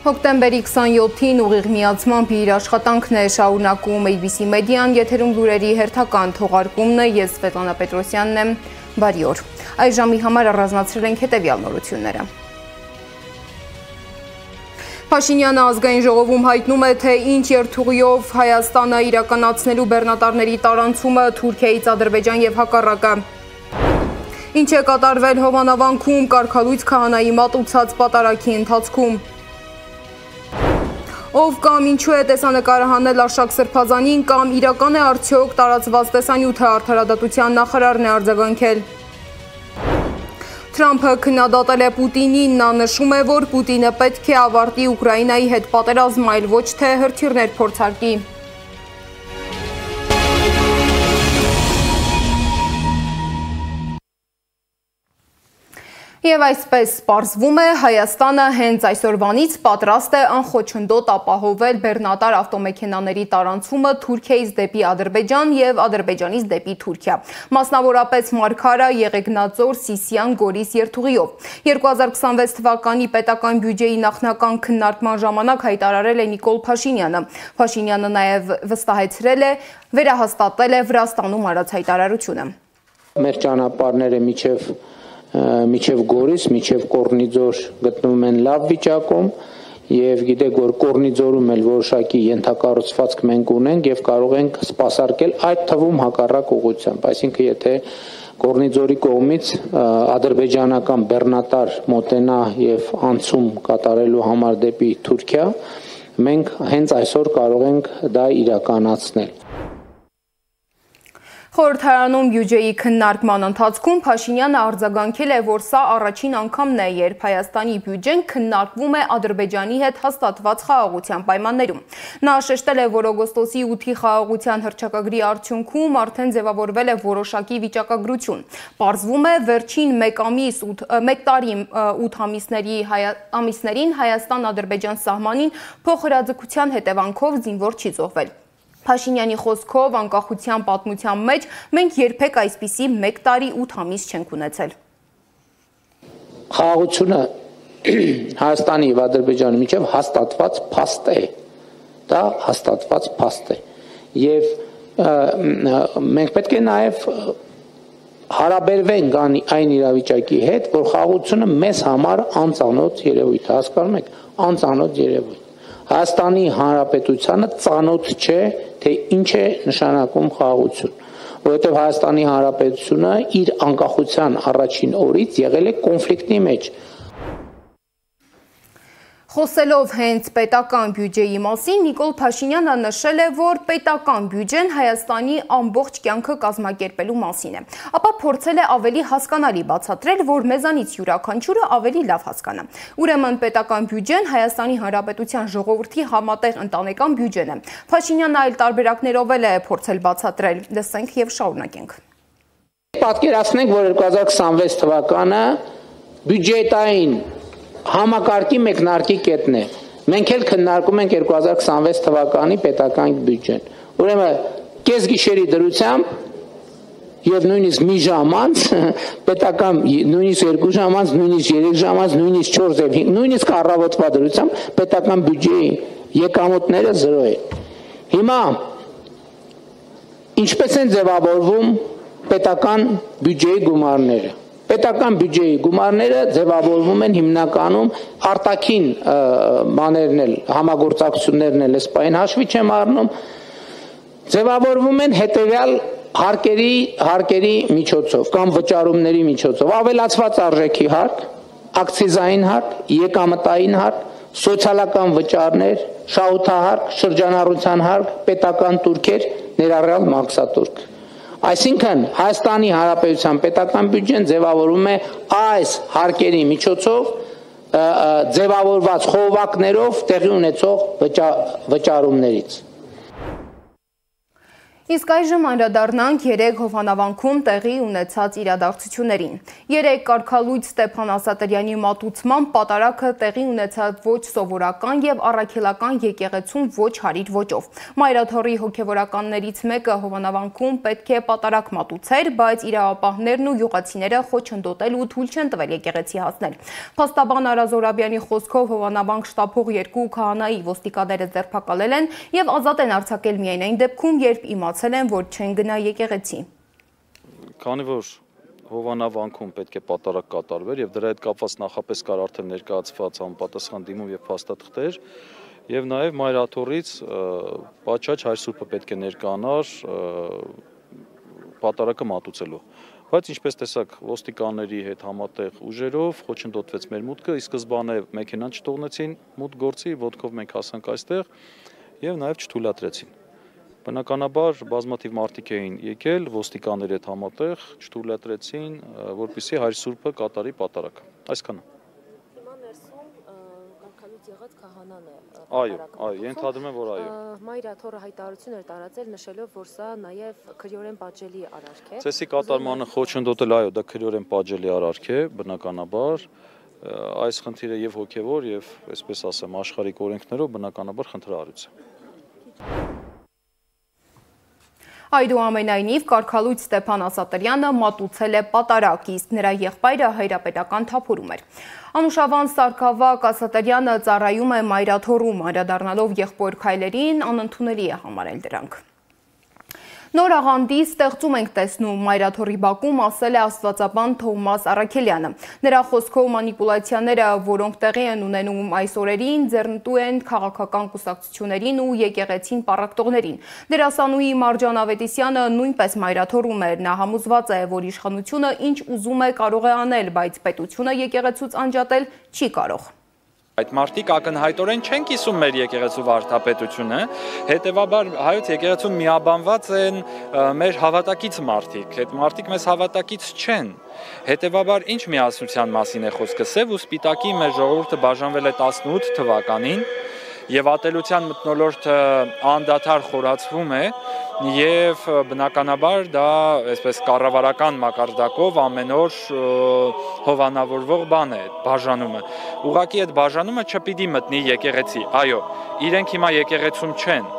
Հոկտեմբերի 27-ին ուղիղ միացմամբ իր աշխատանքն է շարունակում ABC մեդիան, եթերում լուրերի հերթական թողարկումն է, ես Սվետլանա Պետրոսյանն եմ, բարի օր։ Այս ժամի համար առանձնացրել ենք հետևյալ նորությունները։ Փաշինյանը ազգային ժողովում հայտնում է, թե ինչ երթուղիով Հայաստանը իրականացնելու բեռնատարների տարանցումը Թուրքիայից Ադրբեջան եւ հակառակը։ Ինչ է կատարվել Հովանավանքում կարգալույց քահանայի մատուցած պատարագի ընթացքում։ Ով կամ ինչու է տեսանկարը հանել Արշակ Սրբազանին կամ իրական է արդյոք տարածված տեսանյութը, արդարադատության նախարարն է արձագանքել։ Թրամփը քննադատել է Պուտինին, նա նշում է, որ Պուտինը պետք է ավարտի Ուկրաինայի հետ պատերազմը, այլ ոչ թե հրթիռներ փորձարկի։ Եվ այսպես պարզվում է, Հայաստանը հենց այսօրվանից պատրաստ է անխոչնդոտ ապահովել բեռնատար ավտոմեքենաների տարանցումը Թուրքիայից դեպի Ադրբեջան եւ Ադրբեջանից դեպի Թուրքիա, մասնավորապես Մարգարա, Եղեգնաձոր, Սիսիան, Գորիս երթուղիով։ 2026 թվականի պետական բյուջեի նախնական քննարկման ժամանակ հայտարարել է Նիկոլ Փաշինյանը։ Փաշինյանը նաեւ վստահեցրել է, վերահաստատել է Վրաստանում արած հայտարարությունը։ Մեր ճանապարհները միջև Գորիս, միջև Կորնիձոր գտնվում են լավ վիճակում եւ գիտեք, որ Կորնիձորում էլ որոշակի ենթակառուցվածք մենք ունենք եւ կարող ենք սպասարկել այդ թվում հակառակ ուղղությամբ, այսինքն եթե Կորնիձորի կողմից ադրբեջանական բեռնատար մոտենա եւ անցում կատարելու համար դեպի Թուրքիա, մենք հենց այսօր կարող ենք դա իրականացնել։ Խորհրդարանում բյուջեի քննարկման ընթացքում Փաշինյանը արձագանքել է, որ սա առաջին անգամն է, երբ Հայաստանի բյուջեն քննարկվում է Ադրբեջանի հետ հաստատված խաղաղության պայմաններում։ Նա շեշտել է, որ օգոստոսի 8-ի խաղաղության հռչակագրի արդյունքում արդեն ձևավորվել է որոշակի վիճակագրություն։ Պարզվում է, վերջին մեկ տարի 8 ամիսներին Հայաստան-Ադրբեջան սահմանին փոխհրաձգության հետևանքով զինվոր չի զոհվել։ Փաշինյանի խոսքով անկախության պատմության մեջ մենք երբեք այսպիսի մեկ տարի 8 ամիս չենք ունեցել։ Խաղաղությունը Հայաստանի եւ Ադրբեջանի միջև հաստատված փաստ է։ Դա հաստատված փաստ է։ Եվ մենք պետք է նաեւ հարաբերվենք այն իրավիճակի հետ, որ խաղաղությունը մեզ համար անծանոթ երևույթ է, հասկանում եք, անծանոթ երևույթ։ Հայաստանի Հանրապետությանը ծանոթ չէ, թե ինչ է նշանակում խաղաղություն, որովհետև Հայաստանի Հանրապետությունը իր անկախության առաջին օրից եղել է կոնֆլիկտի մեջ։ Խոսելով հենց պետական բյուջեի մասին, Նիկոլ Փաշինյանը նշել է, որ պետական բյուջեն Հայաստանի ամբողջ կյանքը կազմակերպելու մասին է, ապա փորձել է ավելի հասկանալի բացատրել, որ մեզանից յուրաքանչյուրը ավելի լավ հասկանա։ Ուրեմն պետական բյուջեն Հայաստանի Հանրապետության ժողովրդի համատեղ ընտանեկան բյուջեն է։ Փաշինյանը այլ տարբերակներով էլ է փորձել բացատրել, լսենք եւ շարունակենք։ Պատկերացնենք, որ 2026 թվականը բյուջետային համակարգի մեկնարկի կետն է։ Մենք էլ քննարկում ենք 2026 թվականի պետական բյուջեն։ Ուրեմն կեսգիշերի դրությամբ եւ նույնիսկ մի ժամ անց պետական նույնիսկ 2 ժամ անց, նույնիսկ 3 ժամ անց, նույնիսկ 4 եւ 5, նույնիսկ առավոտվա դրությամբ պետական բյուջեի եկամուտները 0 են։ Հիմա ինչպես են ձևավորվում պետական բյուջեի գումարները։ Պետական բյուջեի գումարները ձևավորվում են հիմնականում արտաքին բաներն էլ, համագործակցություններն էլ սպայն հաշվի չեմ առնում, ձևավորվում են հետևյալ հարկերի միջոցով կամ վճարումների միջոցով, ավելացված արժեքի հարկ, ակցիզային հարկ, եկամտային հարկ, սոցիալական վճարներ, շահութահարկ, շրջանառության հարկ, պետական տուրքեր, ներառյալ մաքսատուրք։ Այսինքն Հայաստանի Հանրապետության պետական բյուջեն ձևավորվում է այս հարկերի միջոցով ձևավորված խողովակներով տեղի ունեցող վճարումներից։ Իսկ այժմ անդրադառնանք 3 Հովանավանքում տեղի ունեցած իրադարձություններին։ 3 կարգալույծ Ստեփան Ասատրյանի մատուցման պատարագը տեղի ունեցած ոչ սովորական եւ առաքելական եկեղեցում ոչ հարիր ոճով։ Մայրաթորի հոգեվորականներից մեկը Հովանավանքում պետք է պատարագ մատուցեր, բայց իրավապահներն ու յուղացիները խոչընդոտել ու թույլ չեն տվել եկեղեցի հասնել։ Փաստաբան Արա Զորաբյանի խոսքով Հովանավանք շտապող 2 քահանայի ոստիկանները ձերբակալել են եւ ազատ են արձակել միայն այն դեպքում, երբ իմացել են, որ չեն գնա եկեղեցի։ Քանի որ Հովանավանքում պետք է պատարագ կատարվեր եւ դրա հետ կապված նախապես կար արդեն ներկայացված համապատասխան դիմում եւ փաստաթղթեր եւ նաեւ Մայրաթորից Պաչաչ Հայր Սուրբը պետք է ներկայանար պատարագը մատուցելու։ Բայց ինչպես տեսակ ոստիկանների հետ համատեղ ուժերով խոչընդոտվեց մեր մուտքը, ի սկզբանե մեքենան չթողնեցին մուտք գործի, ոտքով մենք հասանք այստեղ եւ նաեւ չթույլատրեցին։ Բնականաբար բազմաթիվ մարդիկ էին եկել, ոստիկանների հետ համատեղ չթույլատրեցին, որպեսզի Հայր Սուրբը կատարի պատարագ։ Այսքանը։ Հիմա ներսում կարգալույծ եղած քահանան է։ Այո, ենթադրում եմ, որ այո։ Մայրաթորը հայտարարություն էր տարածել, նշելով, որ սա նաև քրեորեն պատժելի արարք է։ Ցեսի կատարմանը խոչընդոտել, այո, դա քրեորեն պատժելի արարք է, բնականաբար այս խնդիրը եւ հոգեվոր եւ, այսպես ասեմ, աշխարհիկ օրենքներով բնականաբար խնդրահարույց է։ Այդուամենայնիվ կարգալույծ Ստեփան Ասատրյանը մատուցել է պատարագ, իսկ նրա եղբայրը հայրապետական թափորում էր։ Անուշավան Սարգսակ Ասատրյանը ծառայում է Մայրաթորում, անդրադառնալով եղբոր քայլերին, անընդունելի է համարել դրանք։ Նոր աղանդի ստեղծում ենք տեսնում, Մայրաթորի բակում ասել է աստվածաբան Թովմաս Առաքելյանը։ Նրա խոսքով մանիպուլացիաները, որոնք տեղի են ունենում այս օրերին, ձեռնտու են քաղաքական կուսակցություններին ու եկեղեցին պառակտողներին։ Դերասանուհի Մարջան Ավետիսյանը նույնպես Մայրաթորում էր, նա համոզված է, որ իշխանությունը ինչ ուզում է կարող է անել, բայց պետությունը եկեղեցուց անջատել չի կարող։ Այդ մարդիկ ակնհայտորեն չեն կիսում մեր եկեղեցու վարդապետությունը, հետևաբար հայոց եկեղեցում միաբանված են մեր հավատակից մարդիկ, այդ մարդիկ մեզ հավատակից չեն, հետևաբար ինչ միասնության մասին է խոսքը, սև ու սպիտակի մեր ժողովուրդը բաժանվել է 18 թվականին եւ ատելության մթնոլորտը անդադար խորացվում է եւ բնականաբար դա այսպես կառավարական մակարդակով ամեն օր հովանավորվող բան է բաժանումը։ Ուղղակի այդ բաժանումը չպիտի մտնի եկեղեցի։ Այո, իրենք հիմա եկեղեցում չեն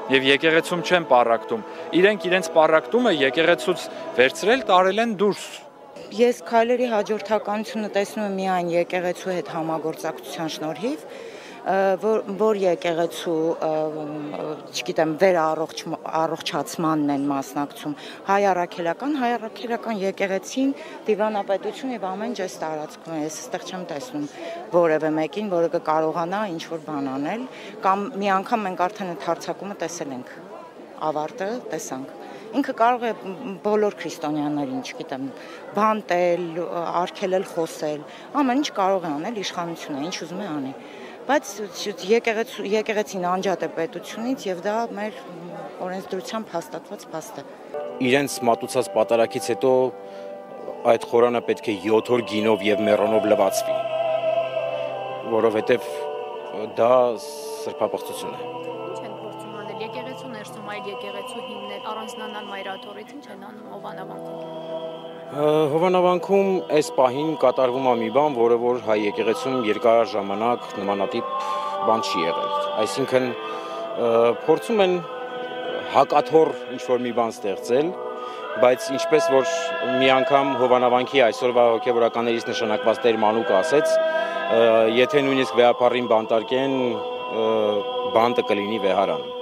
եւ եկեղեցում չեն պառակտում։ Իրենք իրենց պառակտումը եկեղեցուց վերցրել տարել են դուրս։ Ես քայլերի հաջորդականությունը տեսնում եմ միայն եկեղեցու հետ համագործակցության շնորհիվ, որ եկեղեցու, չգիտեմ, վերաառողջացմանն են մասնակցում, հայ առաքելական եկեղեցին, դիվանապետություն եւ ամեն ինչ էս տարածքում է, ես այստեղ չեմ տեսնում որևէ մեկին, որը կկարողանա ինչ-որ բան անել, կամ մի անգամ մենք արդեն այդ հարձակումը տեսել ենք, ավարտը տեսանք։ Ինքը կարող է բոլոր քրիստոնյաներին, չգիտեմ, բանտել, արգելել խոսել, ամեն ինչ կարող է անել իշխանությունը, ինչ ուզում է անի։ Բայց եկեղեցին անջատ է պետությունից եւ դա մեր օրենսդրությամբ հաստատված փաստ է։ Իրենց մատուցած պատարագից հետո այդ խորանը պետք է 7 օր գինով եւ մեռոնով լվացվի, որովհետեւ դա սրբապղծություն է։ Ինչ են փորձում անել եկեղեցու ներսում այլ եկեղեցու հիմնել, առանձնանալ Մայրաթորից, ինչ են անում Հովանավանքում։ Հովանավանքում այս պահին կատարվում է մի բան, որը որ հայ եկեղեցում երկար ժամանակ նմանատիպ բան չի եղել։ Այսինքն փորձում են հակաթոռ ինչ-որ մի բան ստեղծել, բայց ինչպես որ մի անգամ Հովանավանքի այսօրվա հոգևորականներից նշանակված Տեր Մանուկը ասեց, եթե նույնիսկ վեհապառին բանտարկեն, բանտը կլինի վեհարան։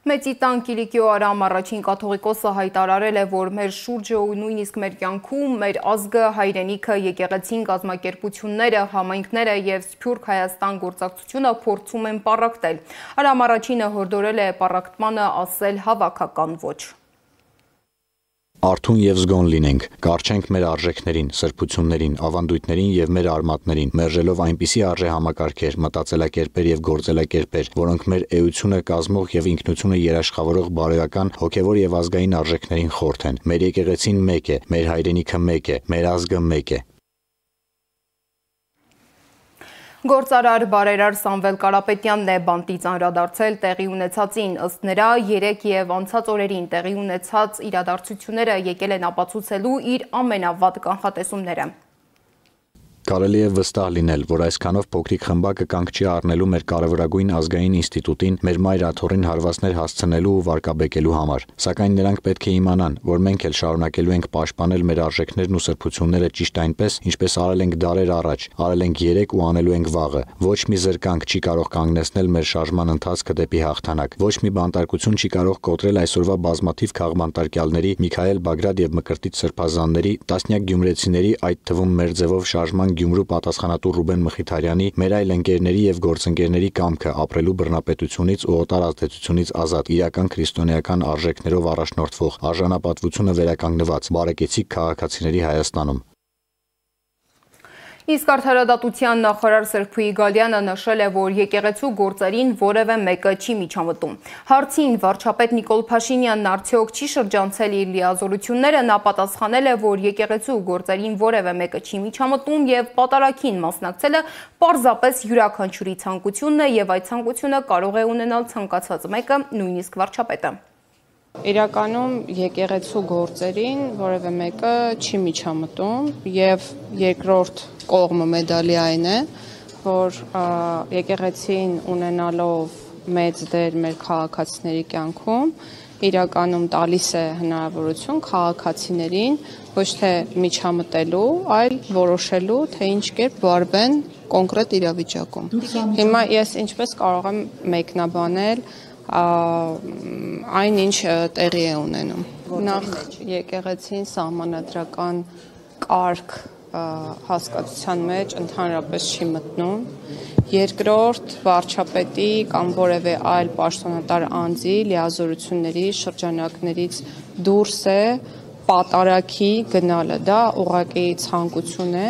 Մեծիտան Կիլիկիո Արամ առաջին կաթողիկոսը հայտարարել է, որ մեր շուրջը ու նույնիսկ մեր կյանքում մեր ազգը, հայրենիքը, եկեղեցին, կազմակերպությունները, համայնքները եւ Սփյուռք Հայաստան գործակցությունը փորձում են պառակտել։ Արամ առաջինը հորդորել է պառակտմանը ասել հավաքական ոչ։ Արթուն եւ զգոն լինենք, կարճենք մեր արժեքներին, սրբություններին, ավանդույթներին եւ մեր արմատներին, մերժելով այնպիսի արժե համակարգեր, մտածելակերպեր եւ գործելակերպեր, որոնք մեր էությունը կազմող եւ ինքնությունը երաշխավորող բարոյական, հոգեվոր եւ ազգային արժեքներին խորթ են։ Մեր եկեղեցին մեկ է, մեր հայրենիքը մեկ է, մեր ազգը մեկ է։ Գործարար բարերար Սամվել Կարապետյանն է բանտից անդրադարձել տեղի ունեցածին, ըստ նրա 3 եւ անցած օրերին տեղի ունեցած իրադարձությունները եկել են ապացուցելու իր ամենավատ կանխատեսումները։ Կարելի է վստահ լինել, որ այսքանով փոքրիկ խմբակը կանգ չի առնելու մեր կարևորագույն ազգային ինստիտուտին մեր մայր աթոռին հարվածներ հասցնելու ու վարկաբեկելու համար։ Սակայն նրանք պետք է իմանան, որ մենք էլ շարունակելու ենք պաշտպանել մեր արժեքներն ու սրբությունները ճիշտ այնպես, ինչպես արել ենք դարեր առաջ, արել ենք երեկ ու անելու ենք վաղը։ Ոչ մի զրկանք չի կարող կանգնեցնել մեր շարժման ընթացքը դեպի հաղթանակ։ Ոչ մի բանտարկություն չի կարող կոտրել այսօրվա բազմաթիվ քաղբանտարկյալների, Միքայել Բագրատ եւ Մկրտիչ սրբազանների, տասնյակ գյումրեցիների, այդ թվում մեր ձևով շարժման Գյումրու պատասխանատու Ռուբեն Մխիթարյանի, մեր այլ ընկերների եւ գործընկերների կամքը ապրելու բռնապետությունից ու օտար ազդեցությունից ազատ, իրական քրիստոնեական արժեքներով առաջնորդվող, արժանապատվությունը վերականգնված, բարեկեցիկ քաղաքացիների Հայաստանում։ Իսկ արդարադատության նախարար Սրփուի Գալյանը նշել է, որ եկեղեցու գործերին որևէ մեկը չի միջամտում։ Հարցին վարչապետ Նիկոլ Փաշինյանն արդյոք չի շրջանցել իր լիազորությունները, նա պատասխանել է, որ եկեղեցու գործերին որևէ մեկը չի միջամտում եւ պատարագին մասնակցելը պարզապես յուրաքանչյուրի ցանկությունն է եւ այդ ցանկությունը կարող է ունենալ ցանկացած մեկը, նույնիսկ վարչապետը։ Իրականում եկեղեցու գործերին որևէ մեկը չի միջամտում եւ երկրորդ կողմը մեդալի այն է, որ եկեղեցին ունենալով մեծ դեր մեր քաղաքացիների կյանքում իրականում տալիս է հնարավորություն քաղաքացիներին ոչ թե միջամտելու, այլ որոշելու, թե ինչ կերպ վարվեն կոնկրետ իրավիճակում։ Հիմա ես ինչպես կարող եմ մեկնաբանել այն ինչ տեղի է ունենում։ Նախ եկեղեցին սահմանադրական կարգ հասկացության մեջ ընդհանրապես չի մտնում։ Երկրորդ վարչապետի կամ որևէ այլ պաշտոնատար անձի լիազորությունների շրջանակներից դուրս է պատարագի գնալը, դա ուղղակի ցանկություն է,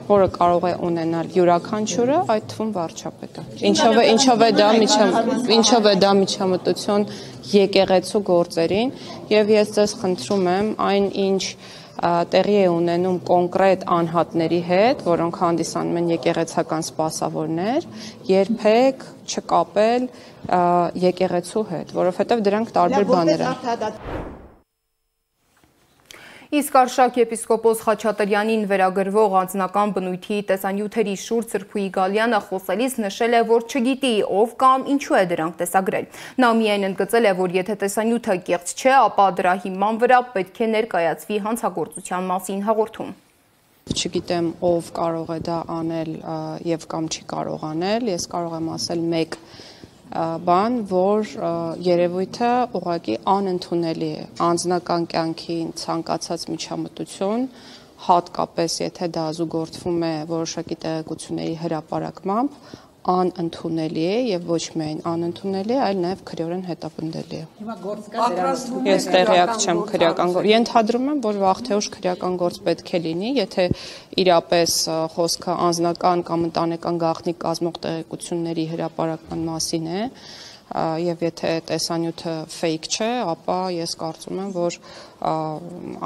որը կարող է ունենալ յուրաքանչյուրը, այդ թվում վարչապետը։ Ինչով է դա միջամտություն եկեղեցու գործերին, եւ ես ձեզ խնդրում եմ այն ինչ տեղի է ունենում կոնկրետ անհատների հետ, որոնք հանդիսանում են եկեղեցական սպասավորներ, երբեք չկապել եկեղեցու հետ, որովհետեւ դրանք տարբեր բաներ են։ Իսկ Արշակ եպիսկոպոս Խաչատրյանին վերագրվող անձնական բնույթի տեսանյութերի շուրջ Սրփուի Գալյանը խոսելիս նշել է, որ չգիտի ով կամ ինչու է դրանք տեսագրել։ Նա միայն ընդգծել է, որ եթե տեսանյութը կեղծ չէ, ապա դրա հիման վրա պետք է ներկայացվի հանցագործության մասին հաղորդում։ Չգիտեմ ով կարող է դա անել եւ կամ չի կարող անել, ես կարող եմ ասել մեկ բան, որ երևույթը ուղղակի անընդունելի է, անձնական կյանքին ցանկացած միջամտություն, հատկապես եթե դա զուգորդվում է որոշակի տեղեկությունների հրապարակմամբ, անընդունելի է եւ ոչ միայն անընդունելի է, այլ նաեւ քրեորեն հետապնդելի է։ Հիմա գործ կա դրանից։ Ես տեղյակ չեմ քրեական գործ։ Ենթադրում եմ, որ վաղ թե ուշ քրեական գործ պետք է լինի, եթե իրապես խոսքը անձնական կամ ընտանեկան գաղտնի կազմող տեղեկությունների հրապարակման մասին է, եւ եթե տեսանյութը fake չէ, ապա ես կարծում եմ, որ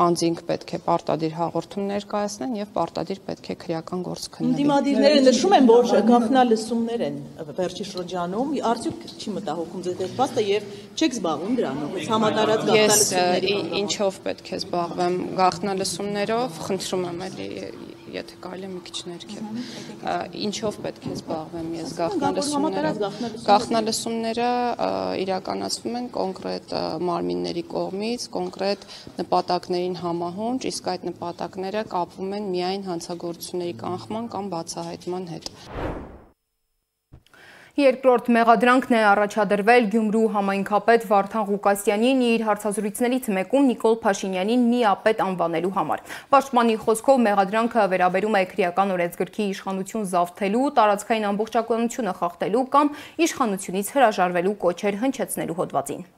անձինք պետք է պարտադիր հաղորդում ներկայացնեն եւ պարտադիր պետք է քրեական գործ քննեն։ Դիմադիրները նշում են, որ գաղտնալսումներ են վերջի շրջանում, արդյոք չի մտահոգում ձեր դեպքը եւ չեք զբաղվում դրանով, համատարած գաղտնալսումների։ Ինչով պետք է զբաղվեմ գաղտնալսումներով, խնդրում եմ էլի եթե կարելի է մի քիչ ներքև։ Ինչով պետք է զբաղվեմ ես գաղտնալսումները իրականացվում են կոնկրետ մարմինների կողմից, կոնկրետ նպատակներին համահունչ, իսկ այդ նպատակները կապվում են միայն հանցագործությունների կանխման կամ բացահայտման հետ։ Երկրորդ մեղադրանքն է առաջադրվել Գյումրու համայնքապետ Վարդան Ղուկասյանին իր հարցազրույցներից մեկում Նիկոլ Փաշինյանին միապետ անվանելու համար։ Պաշտպանի խոսքով մեղադրանքը վերաբերում է քրեական օրենսգրքի իշխանություն զավթելու, տարածքային ամբողջականությունը խախտելու կամ իշխանությունից հրաժարվելու կոչեր հնչեցնելու հոդվածին։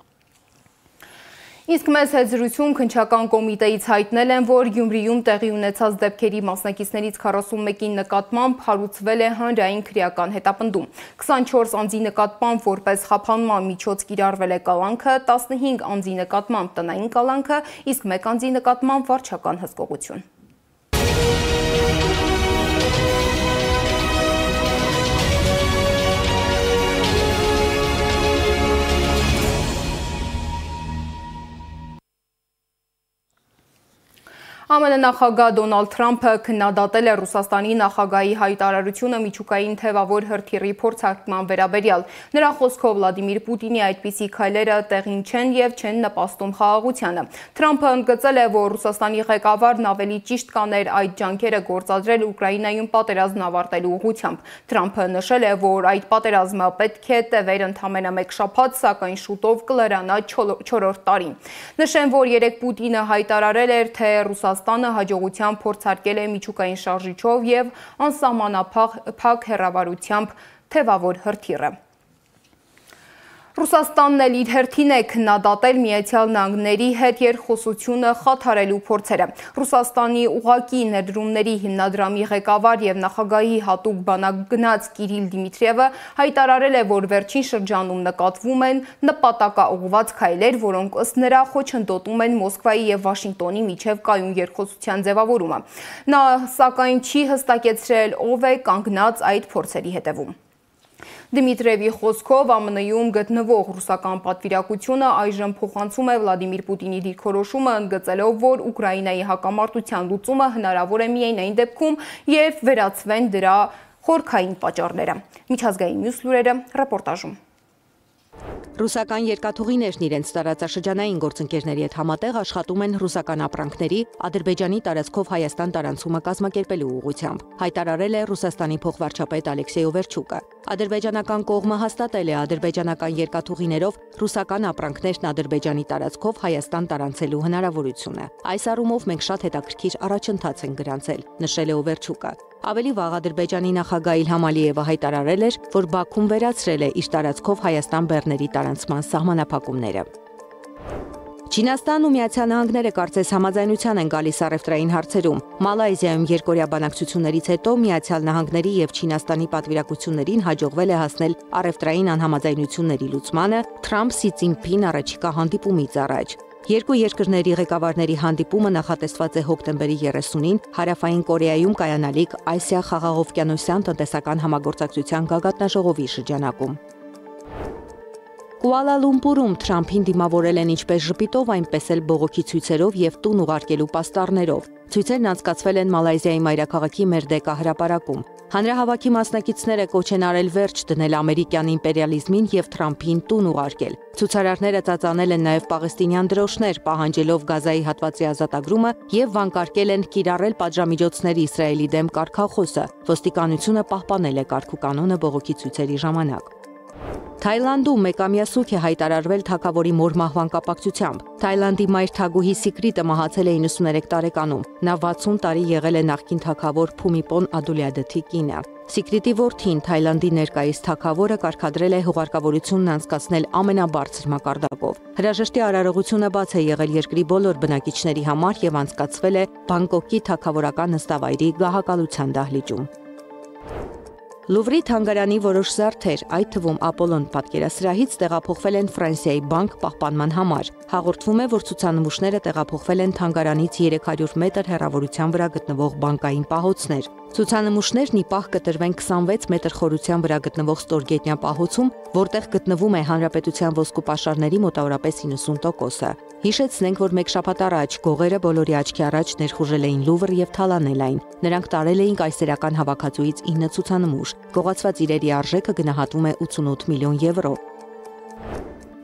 Իսկ մեծ հետզրույցում քննչական կոմիտեից հայտնել են, որ Գյումրիում տեղի ունեցած դեպքերի մասնակիցներից 41-ի նկատմամբ հարուցվել է հանրային քրեական հետապնդում։ 24 անձի նկատմամբ որպես խափանման միջոց կիրառվել է կալանքը, 15 անձի նկատմամբ տնային կալանքը, իսկ 1 անձի նկատմամբ վարչական հսկողություն։ ԱՄՆ նախագահ Դոնալդ Թրամփը քննադատել է Ռուսաստանի նախագահի հայտարարությունը միջուկային թևավոր հրթիռի փորձարկման վերաբերյալ։ Նրա խոսքով Վլադիմիր Պուտինի այդպիսի քայլերը տեղին չեն եւ չեն նպաստում խաղաղությանը։ Թրամփը ընդգծել է, որ Ռուսաստանի ղեկավարն ավելի ճիշտ կաներ այդ ջանքերը գործադրել Ուկրաինայում պատերազմն ավարտելու ուղղությամբ։ Թրամփը նշել է, որ այդ պատերազմը պետք է տևեր ընդամենը 1 շաբաթ, սակայն շուտով կլրանա 4-րդ տարին։ Նշեմ, որ երեկ Պուտինը հայտարարել էր, թե Ռուսաստանը հաջողությամբ փորձարկել է միջուկային շարժիչով եւ անսահմանափակ հեռավարությամբ թևավոր հրթիռը։ Ռուսաստանն էլ իր հերթին է քննադատել Միացյալ Նահանգների հետ երկխոսությունը խաթարելու փորձերը։ Ռուսաստանի ուղղակի ներդրումների հիմնադրամի ղեկավար եւ նախագահի հատուկ բանագնաց Կիրիլ Դիմիտրիևը հայտարարել է, որ վերջին շրջանում նկատվում են նպատակաուղղված քայլեր, որոնք ըստ նրա խոչընդոտում են Մոսկվայի եւ Վաշինգտոնի միջև կայուն երկխոսության ձևավորումը։ Նա սակայն չի հստակեցրել, ով է կանգնած այդ փորձերի հետևում։ Դիմիտրիևի խոսքով ԱՄՆ-ում գտնվող ռուսական պատվիրակությունը այժմ փոխանցում է Վլադիմիր Պուտինի դիրքորոշումը, ընդգծելով, որ Ուկրաինայի հակամարտության լուծումը հնարավոր է միայն այն դեպքում, երբ վերացվեն դրա խորքային պատճառները։ Միջազգային մյուս լուրերը ռեպորտաժում։ Ռուսական երկաթուղիներն իրենց տարածաշրջանային գործընկերների հետ համատեղ աշխատում են ռուսական ապրանքների Ադրբեջանի տարածքով Հայաստան տարանցումը կազմակերպելու ուղղությամբ, հայտարարել է Ռուսաստանի փոխվարչապետ Ալեքսեյ Օվերչուկը։ Ադրբեջանական կողմը հաստատել է ադրբեջանական երկաթուղիներով ռուսական ապրանքներն Ադրբեջանի տարածքով Հայաստան տարանցելու հնարավորությունը։ Այս առումով մենք շատ հետաքրքիր առաջընթաց ենք գրանցել, նշել է Օվերչուկը։ Ավելի վաղ Ադրբեջանի նախագահ Իլհամ Ալիևը հայտարարել էր, որ Բաքուն վերացրել է իր տարածքով Հայաստան բեռների տարանցման սահմանափակումները։ Չինաստանն ու Միացյալ Նահանգները կարծես համաձայնության են գալիս առևտրային հարցերում։ Մալայզիայում երկօրյա բանակցություններից հետո Միացյալ Նահանգների եւ Չինաստանի պատվիրակություններին հաջողվել է հասնել առևտրային անհամաձայնությունների լուծմանը Թրամփ-Սի Ցինփին առաջիկա հանդիպումից առաջ։ Երկու երկրների ղեկավարների հանդիպումը նախատեսված է հոկտեմբերի 30-ին Հարավային Կորեայում կայանալիք Ասիա խաղաղօվկիանոսյան տնտեսական համագործակցության գագաթնաժողովի շրջանակում։ Կուալա Լումպուրում Թրամփին դիմավորել են ինչպես ժպիտով, այնպես էլ բողոքի ցույցերով եւ տուն ուղարկելու պաստառներով։ Ցույցերն անցկացվել են Մալայզիայի մայրաքաղաքի Մերդեկա հրապարակում։ Հանրահավաքի մասնակիցները կոչ են արել վերջ դնել ամերիկյան իմպերիալիզմին եւ Թրամփին տուն ուղարկել։ Ցուցարարները ծածանել են նաեւ պաղեստինյան դրոշներ, պահանջելով Գազայի հատվածի ազատագրումը եւ վանկարկել են կիրառել պատժամիջոցների Իսրայելի դեմ կարգախոսը։ Ոստիկանությունը պահպանել է կարգուկանոնը բողոքի ցույցերի ժամանակ։ Թայլանդում մեկամյա սուք է հայտարարվել թագավորի մոր մահվան կապակցությամբ։ Թայլանդի մայր թագուհի Սիկրիտը մահացել է 93 տարեկանում։ Նա 60 տարի եղել է նախկին թագավոր Փումիպոն Ադուլյադթի կինը։ Սիկրիտի որդին Թայլանդի ներկայիս թագավորը կարգադրել է հուղարկավորությունն անցկացնել ամենաբարձր մակարդակով։ Հրաժեշտի արարողությունը բաց է եղել երկրի բոլոր բնակիչների համար եւ անցկացվել է Բանգկոկի թագավորական նստավայրի գահակալության դահլիճում։ Լուվրի թանգարանի որոշ զարդեր, այդ թվում Ապոլոն պատկերասրահից տեղափոխվել են Ֆրանսիայի բանկ պահպանման համար։ Հաղորդվում է, որ ցուցանմուշները տեղափոխվել են թանգարանից 300 մետր հեռավորության վրա գտնվող բանկային պահոցներ։ Ցուցանմուշներն ի պահ կտրվեն 26 մետր խորության վրա գտնվող ստորգետնյա պահոցում, որտեղ գտնվում է հանրապետության ոսկու պաշարների մոտավորապես 90%-ը։ Հիշեցնենք, որ 1 շաբաթ առաջ գողերը բոլորի աչքի առաջ ներխուժել էին Լուվր եւ թալանել այն։ Նրանք տարել էին կայսերական հավաքածուից 9 ցուցանմուշ։ Գողացված իրերի արժեքը գնահատվում է 88 միլիոն եվրո։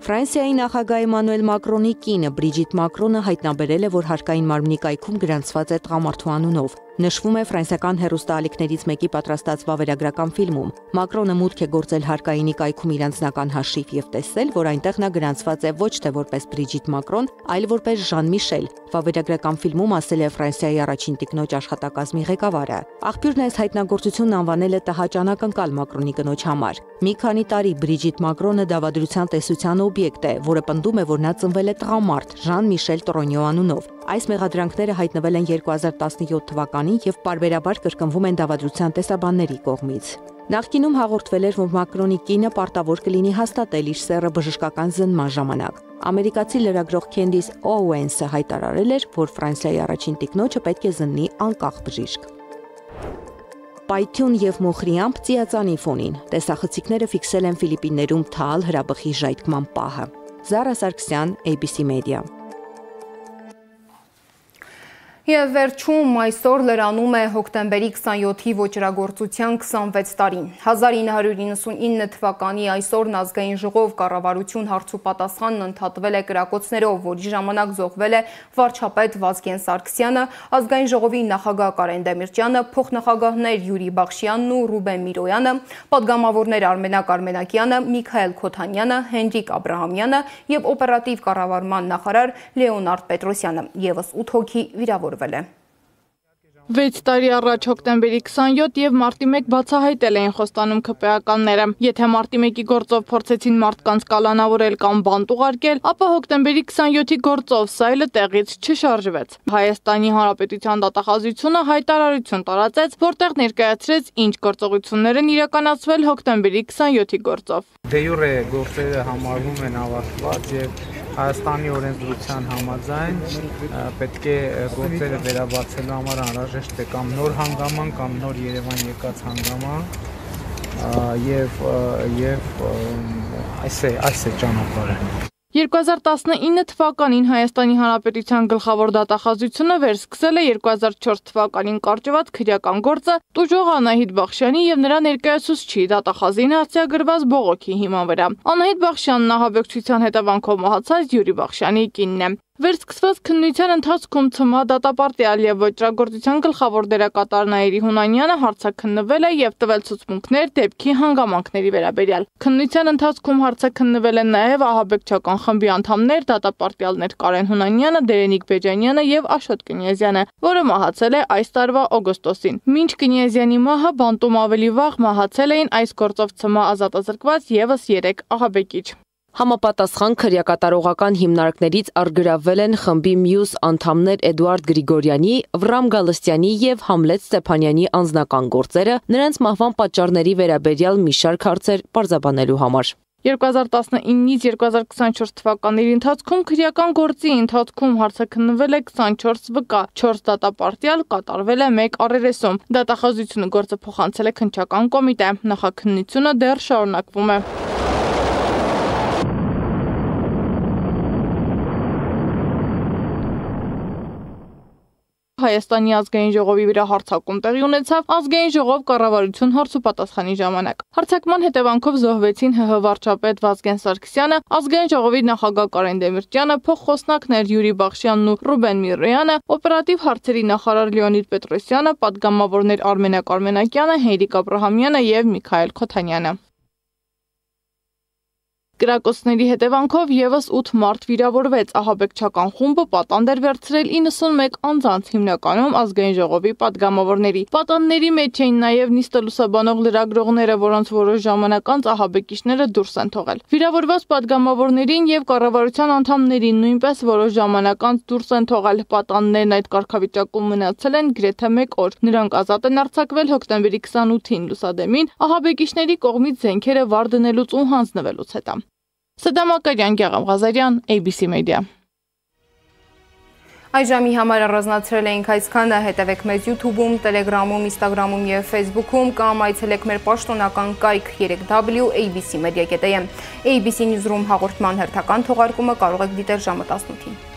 Ֆրանսիայի նախագահ Էմանուել Մակրոնի կինը Բրիջիտ Մակրոնը հայտնաբերել է, որ հարկային մարմնի կայքում գրանցված է տղամարդու անունով։ Նշվում է ֆրանսիական հեռուստաալիքներից մեկի պատրաստած վավերագրական ֆիլմում։ Մակրոնը մուտք է գործել հարկայինի կայքում իր անձնական հաշիվ եւ տեսել, որ այնտեղ նա գրանցված է ոչ թե որպես Բրիջիտ Մակրոն, այլ որպես Ժան Միշել։ Վավերագրական ֆիլմում ասել է Ֆրանսիայի առաջին տիկնոջ աշխատակազմի ղեկավարը։ Աղբյուրն այս հայտնագործությունն անվանել է տհաճ անակնկալ Մակրոնի կնոջ համար։ Մի քանի տարի Բրիջիտ Մակրոնը դավադրության տեսության օբյեկտ է, որը պնդում է, որ նա ծնվել է տղամարդ Ժան Միշել Տրոնյո անունով։ Այս մեղադրանքները հայտնվել են 2017 թվականին եւ պարբերաբար կրկնվում են դավադրության տեսաբանների կողմից։ Նախկինում հաղորդվել էր, որ Մակրոնի կինը պարտավոր կլինի հաստատել իր սեռը բժշկական զննման ժամանակ։ Ամերիկացի լրագրող Քենդիս Օուենսը հայտարարել էր, որ Ֆրանսիայի առաջին տիկնոջը պետք է զննի անկախ բժիշկ։ Պայթյուն եւ մոխրիամբ ծիածանի ֆոնին տեսախցիկները ֆիքսել են Ֆիլիպիններում թալ հրաբխի ժայթքման պահը։ Զարա Սարգսյան, ABC Media։ Եվ վերջում այսօր լրանում է հոկտեմբերի 27-ի ոճրագործության 26 տարին։ 1999 թվականի այսօրն ազգային ժողով կառավարություն հարցուպատասխանն ընդհատվել է կրակոցներով, որի ժամանակ զոհվել է վարչապետ Վազգեն Սարգսյանը, ազգային ժողովի նախագահ Կարեն Դեմիրճյանը, փոխնախագահներ Յուրի Բախշյանն ու Ռուբեն Միրոյանը, պատգամավորներ Արմենակ Արմենակյանը, Միքայել Քոթանյանը, Հենրիկ Աբրահամյանը եւ օպերատիվ կառավարման նախարար Լեոնարդ Պետրոսյանը, եւս 8 հոգի վիրավորվել է։ 6 տարի առաջ հոկտեմբերի 27 եւ մարտի 1 բացահայտել էին խոստանում ՔՊԱ-ականները։ Եթե մարտի 1-ի գործով փորձեցին մարդկանց կալանավորել կամ բանտ ուղարկել, ապա հոկտեմբերի 27-ի գործով սայլը տեղից չշարժվեց։ Հայաստանի Հանրապետության դատախազությունը հայտարարություն տարածեց, որտեղ ներկայացրեց ինչ գործողություններ են իրականացվել հոկտեմբերի 27-ի գործով։ Դե յուրե գործերը համարվում են ավարտված եւ Հայաստանի օրենսդրության համաձայն պետք է գործերը վերաբացելու համար անհրաժեշտ է կամ նոր հանգաման կամ նոր Երևան եկած հանգաման եւ այս է ճանապարհը։ 2019 թվականին Հայաստանի Հանրապետության գլխավոր դատախազությունը վերսկսել է 2004 թվականին կարճված քրեական գործը տուժող Անահիտ Բախշյանի եւ նրա ներկայացուցչի դատախազին հարձակագրված բողոքի հիման վրա։ Անահիտ Բախշյանն ահաբեկչության հետևանքով մահացած Յուրի Բախշյանի կինն է։ Վերսկսված քննության ընթացքում ՑՄՀ դատապարտյալ եւ ոճրագործության գլխավոր դերակատար Նաիրի Հունանյանը հարցաքննվել է եւ տվել ցուցմունքներ դեպքի հանգամանքների վերաբերյալ։ Քննության ընթացքում հարցաքննվել են նաեւ ահաբեկչական խմբի անդամներ, դատապարտյալներ Կարեն Հունանյանը, Դերենիկ Բեջանյանը եւ Աշոտ Կնյազյանը, որը մահացել է այս տարվա օգոստոսին։ Մինչ Կնյազյանի մահը բանտում ավելի վաղ մահացել էին այս գործով ՑՄՀ ազատազրկված եւս 3 ահաբեկիչ։ Համապատասխան քրեակատարողական հիմնարկներից առգրավվել են խմբի մյուս անդամներ Էդուարդ Գրիգորյանի, Վրամ Գալստյանի եւ Համլետ Ստեփանյանի անձնական գործերը, նրանց մահվան պատճառների վերաբերյալ մի շարք հարցեր պարզաբանելու համար։ 2019-ից 2024 թվականների ընթացքում քրեական գործի ընթացքում հարցաքննվել է 24 վկա, 4 դատապարտյալ, կատարվել է 1 առերեսում։ Դատախազությունը գործը փոխանցել է քննչական կոմիտե։ Նախաքննությունը դեռ շարունակվում է։ Հայաստանի ազգային ժողովի վրա հարձակում տեղի ունեցավ ազգային ժողով կառավարություն հարցուպատասխանի ժամանակ։ Հարձակման հետևանքով զոհվեցին ՀՀ վարչապետ Վազգեն Սարգսյանը, ազգային ժողովի նախագահ Կարեն Դեմիրճյանը, փոխխոսնակներ Յուրի Բախշյանն ու Ռուբեն Միրոյանը, օպերատիվ հարցերի նախարար Լեոնիդ Պետրոսյանը, պատգամավորներ Արմենակ Արմենակյանը, Հենրիկ Աբրահամյանը եւ Միքայել Քոթանյանը։ Կրակոցների հետևանքով եւս 8 մարդ վիրավորվեց, ահաբեկչական խումբը պատանդ էր վերցրել 91 անձանց, հիմնականում ազգային ժողովի պատգամավորների։ Պատանդների մեջ էին նաեւ նիստը լուսաբանող լրագրողները, որոնց որոշ ժամանակ անց ահաբեկիչները դուրս են թողել։ Վիրավորված պատգամավորներին եւ կառավարության անդամներին նույնպես որոշ ժամանակ անց դուրս են թողել։ Պատանդներն այդ կարգավիճակում մնացել են գրեթե 1 օր։ Նրանք ազատ են արձակվել հոկտեմբերի 28-ին լուսադեմին ահաբեկիչների կողմից զենքերը վար դնելուց ու հանձնվելուց հետո։ Սադամ Ակարյան, Գեղամ Ղազարյան, ABC Media։ Այժմի համար առանձնացրել էինք այսքանը, հետևեք մեզ YouTube-ում, Telegram-ում, Instagram-ում եւ Facebook-ում կամ այցելեք մեր պաշտոնական կայք 3w.abc.media.am։ ABC Newsroom հաղորդման հերթական թողարկումը կարող եք դիտել ժամը 18-ին։